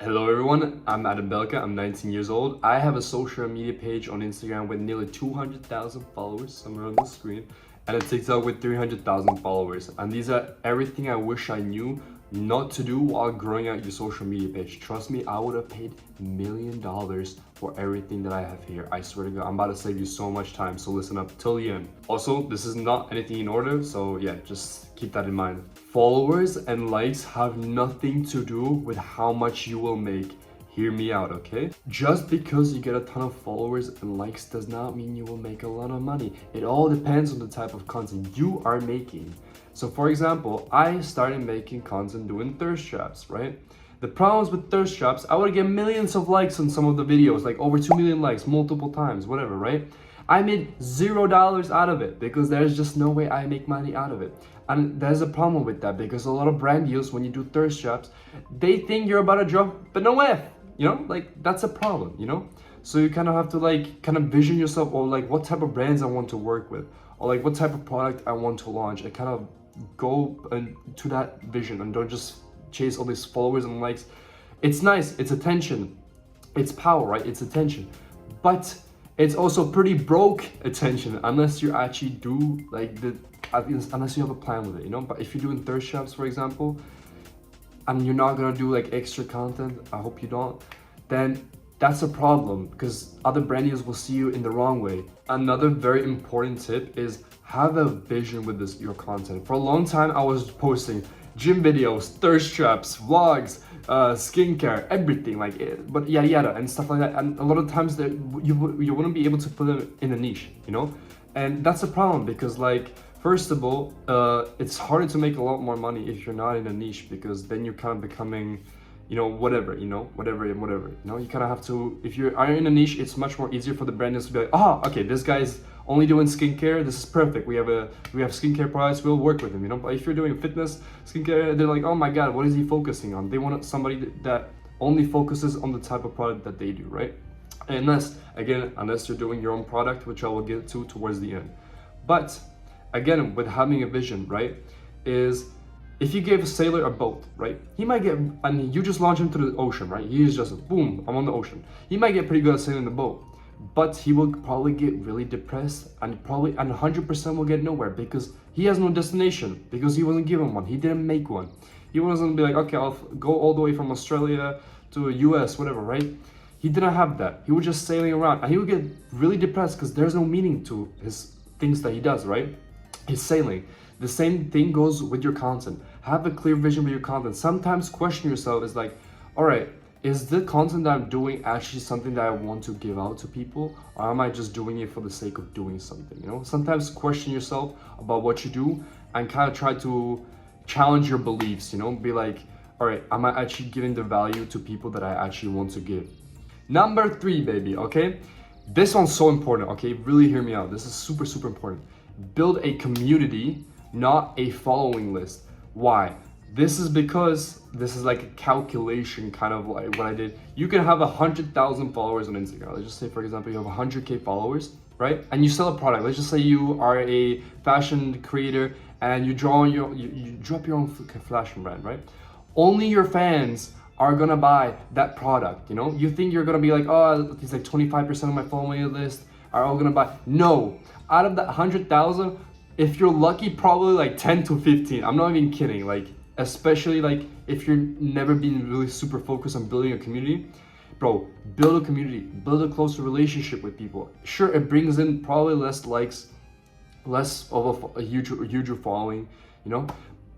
Hello everyone, I'm Adam Belka, I'm 19 years old. I have a social media page on Instagram with nearly 200,000 followers, somewhere on the screen, and a TikTok with 300,000 followers. And these are everything I wish I knew not to do while growing out your social media page. Trust me, I would have paid $1,000,000 for everything that I have here. I swear to God, I'm about to save you so much time, so listen up till the end. Also, this is not anything in order, so yeah, just keep that in mind. Followers and likes have nothing to do with how much you will make. Hear me out, okay? Just because you get a ton of followers and likes does not mean you will make a lot of money. It all depends on the type of content you are making. So for example, I started making content doing thirst traps, right? The problems with thirst traps, I would get millions of likes on some of the videos, like over 2 million likes multiple times, whatever, right? I made $0 out of it because there's just no way I make money out of it. And there's a problem with that because a lot of brand deals, when you do thirst traps, they think you're about to drop but no F, like that's a problem, So you kind of have to kind of vision yourself or like what type of brands I want to work with or like what type of product I want to launch and kind of go to that vision and don't just chase all these followers and likes. It's nice, it's attention, it's power, right? It's attention, but it's also pretty broke attention unless you actually do unless you have a plan with it, But if you're doing thirst traps, for example, and you're not gonna do like extra content, I hope you don't, then that's a problem because other brand deals will see you in the wrong way. Another very important tip is have a vision with your content. For a long time, I was posting gym videos, thirst traps, vlogs, skincare, everything but yada yada and stuff like that. And a lot of times that you wouldn't be able to put them in a niche, And that's a problem because first of all, it's harder to make a lot more money if you're not in a niche because then you're kind of becoming whatever. You kind of have to, if you are in a niche, it's much more easier for the brand to be like, okay, this guy's only doing skincare, this is perfect. We have skincare products, we'll work with him, But if you're doing fitness, skincare, they're like, oh my God, what is he focusing on? They want somebody that only focuses on the type of product that they do, right? Unless you're doing your own product, which I will get to towards the end. But again, with having a vision, right, is if you gave a sailor a boat, right, he might get, and you just launch him to the ocean, right, he's just, boom, I'm on the ocean. He might get pretty good at sailing the boat, but he will probably get really depressed and 100% will get nowhere because he has no destination, because he wasn't given one, he didn't make one. He wasn't be like, okay, I'll go all the way from Australia to US, whatever, right? He didn't have that. He was just sailing around and he would get really depressed because there's no meaning to his things that he does, right? He's sailing. The same thing goes with your content. Have a clear vision with your content. Sometimes question yourself is like, all right, is the content that I'm doing actually something that I want to give out to people? Or am I just doing it for the sake of doing something, Sometimes question yourself about what you do and kind of try to challenge your beliefs, Be like, all right, am I actually giving the value to people that I actually want to give? Number 3, baby, okay? This one's so important, okay? Really hear me out. This is super, super important. Build a community, not a following list. Why? This is because this is like a calculation, kind of like what I did. You can have 100,000 followers on Instagram. Let's just say, for example, you have 100K followers, right? And you sell a product. Let's just say you are a fashion creator and you drop your own fashion brand, right? Only your fans are gonna buy that product, You think you're gonna be like, oh, it's like 25% of my following list are all gonna buy. No, out of that 100,000, if you're lucky, probably like 10 to 15. I'm not even kidding. Especially if you're never been really super focused on building a community, bro, build a community, build a closer relationship with people. Sure, it brings in probably less likes, less of a huge following,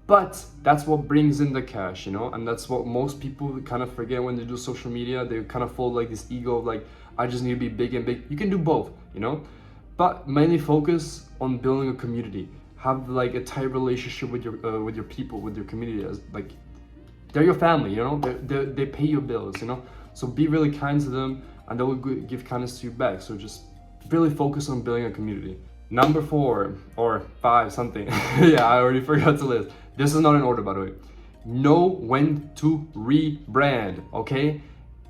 But that's what brings in the cash, And that's what most people kind of forget when they do social media. They kind of fall this ego of I just need to be big and big. You can do both, But mainly focus on building a community. Have a tight relationship with your people, with your community. As they're your family, They pay your bills, So be really kind to them, and they will give kindness to you back. So just really focus on building a community. Number 4 or 5, something. Yeah, I already forgot to list. This is not in order, by the way. Know when to rebrand, okay?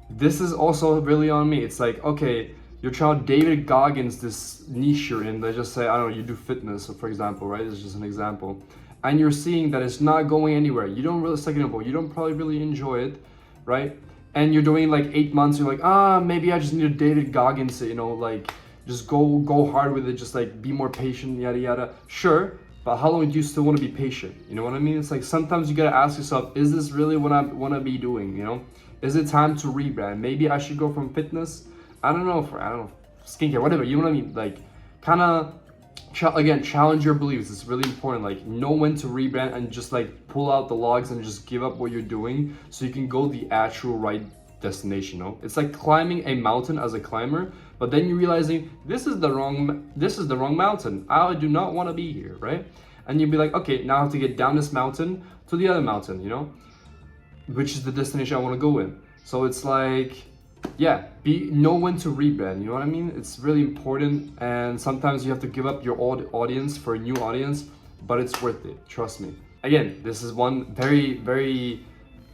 This is also really on me. It's like, okay, you're trying David Goggins, this niche you're in. Let's just say, I don't know, you do fitness, for example, right? This is just an example. And you're seeing that it's not going anywhere. You don't really, second of all, you don't probably really enjoy it, right? and you're doing like 8 months, you're like, maybe I just need a David Goggins, you know, like just go hard with it, just like be more patient, yada yada. Sure, but how long do you still want to be patient? You know what I mean? It's like sometimes you gotta ask yourself, is this really what I want to be doing? You know, is it time to rebrand? Maybe I should go from fitness, I don't know, skincare, whatever. You know what I mean? Like, kind of again, challenge your beliefs. It's really important. Like, know when to rebrand and just like pull out the logs and just give up what you're doing so you can go the actual right destination. You know, it's like climbing a mountain as a climber, but then you're realizing this is the wrong mountain. I do not want to be here, right? And you'll be like, okay, now I have to get down this mountain to the other mountain, you know, which is the destination I want to go in. So it's like, yeah, know when to rebrand. You know what I mean? It's really important, and sometimes you have to give up your old audience for a new audience, but it's worth it. Trust me. Again, this is one very, very,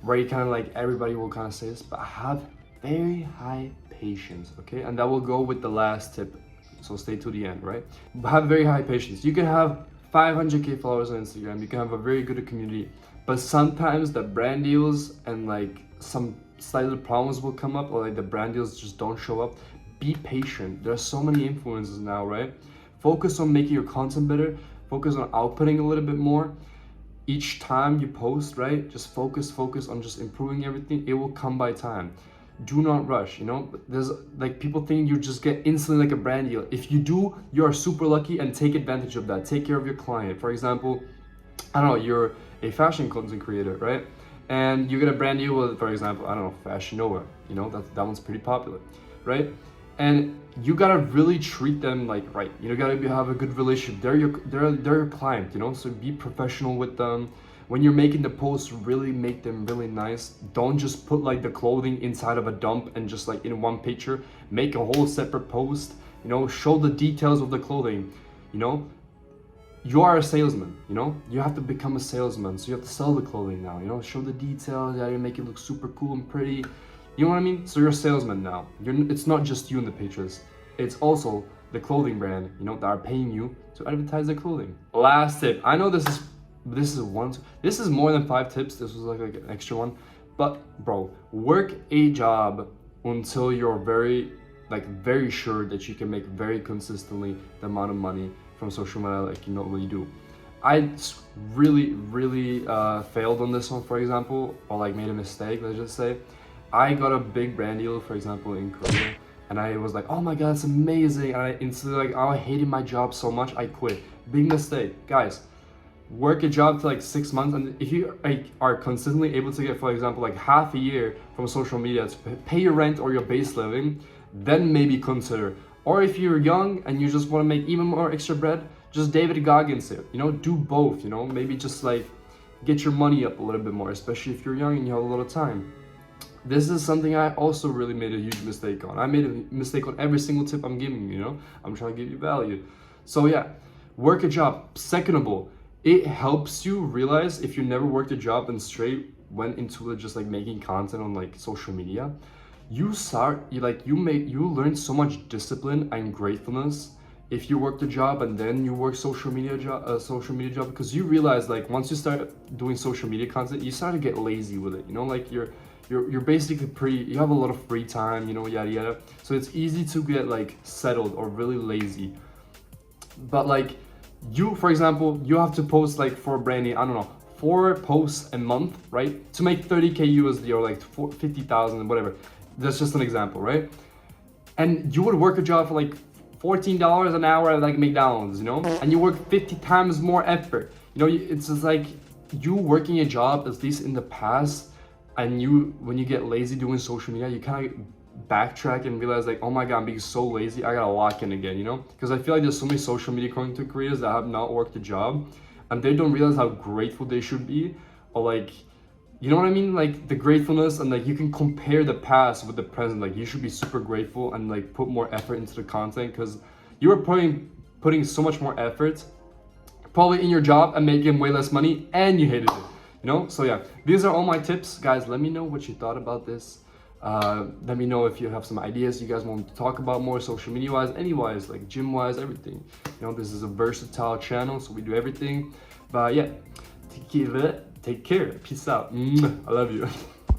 where you kind of like everybody will kind of say this, but have very high patience, okay? And that will go with the last tip. So stay to the end, right? Have very high patience. You can have 500K followers on Instagram. You can have a very good community, but sometimes the brand deals and like some slight problems will come up, or like the brand deals just don't show up. Be patient. There are so many influencers now, right? Focus on making your content better. Focus on outputting a little bit more each time you post, right? Just focus on just improving everything. It will come by time. Do not rush, you know? There's like people think you just get instantly like a brand deal. If you do, you are super lucky, and take advantage of that. Take care of your client. For example, I don't know, you're a fashion content creator, right? And you get a brand deal with, for example, I don't know, Fashion Nova, you know, that one's pretty popular, right? And you gotta really treat them like right. You gotta have a good relationship. They're your client, you know. So be professional with them. When you're making the posts, really make them really nice. Don't just put like the clothing inside of a dump and just like in one picture. Make a whole separate post. You know, show the details of the clothing. You know, you are a salesman, you know? You have to become a salesman, so you have to sell the clothing now, you know? Show the details, you make it look super cool and pretty. You know what I mean? So you're a salesman now. It's not just you in the pictures. It's also the clothing brand, you know, that are paying you to advertise their clothing. Last tip. I know this is more than 5 tips. This was like an extra one. But bro, work a job until you're very sure that you can make very consistently the amount of money from social media like you normally do. I really failed on this one, for example, or like made a mistake, let's just say. I got a big brand deal, for example, in Korea, and I was like, oh my god, it's amazing, and I instantly like, oh, I hated my job so much, I quit. Big mistake. Guys, work a job for like 6 months, and if you are consistently able to get, for example, like half a year from social media to pay your rent or your base living, then maybe consider. Or if you're young and you just want to make even more extra bread, just David Goggins it. You know, do both, you know, maybe just like get your money up a little bit more, especially if you're young and you have a lot of time. This is something I also really made a huge mistake on. I made a mistake on every single tip I'm giving you, you know? I'm trying to give you value. So yeah, work a job. Secondable, it helps you realize if you never worked a job and straight went into it just like making content on like social media, you learn so much discipline and gratefulness if you work the job and then you work social media job, because you realize like once you start doing social media content, you start to get lazy with it, you know, like you're basically you have a lot of free time, you know, yada yada, so it's easy to get like settled or really lazy. But like for example, you have to post like for branding, I don't know, 4 posts a month, right, to make 30K USD or like 50,000, whatever. That's just an example, right? And you would work a job for like $14 an hour at like McDonald's, you know? And you work 50 times more effort. You know, it's just like you working a job, at least in the past, and when you get lazy doing social media, you kind of backtrack and realize like, oh my god, I'm being so lazy, I gotta lock in again, you know? Because I feel like there's so many social media content creators that have not worked a job, and they don't realize how grateful they should be, or like, you know what I mean? Like the gratefulness, and like you can compare the past with the present. Like you should be super grateful and like put more effort into the content, because you are putting so much more effort probably in your job and making way less money, and you hated it, you know? So yeah, these are all my tips, guys. Let me know what you thought about this. Let me know if you have some ideas you guys want to talk about more, social media wise, any wise, like gym wise, everything. You know, this is a versatile channel, so we do everything. But yeah, take care. Peace out. I love you.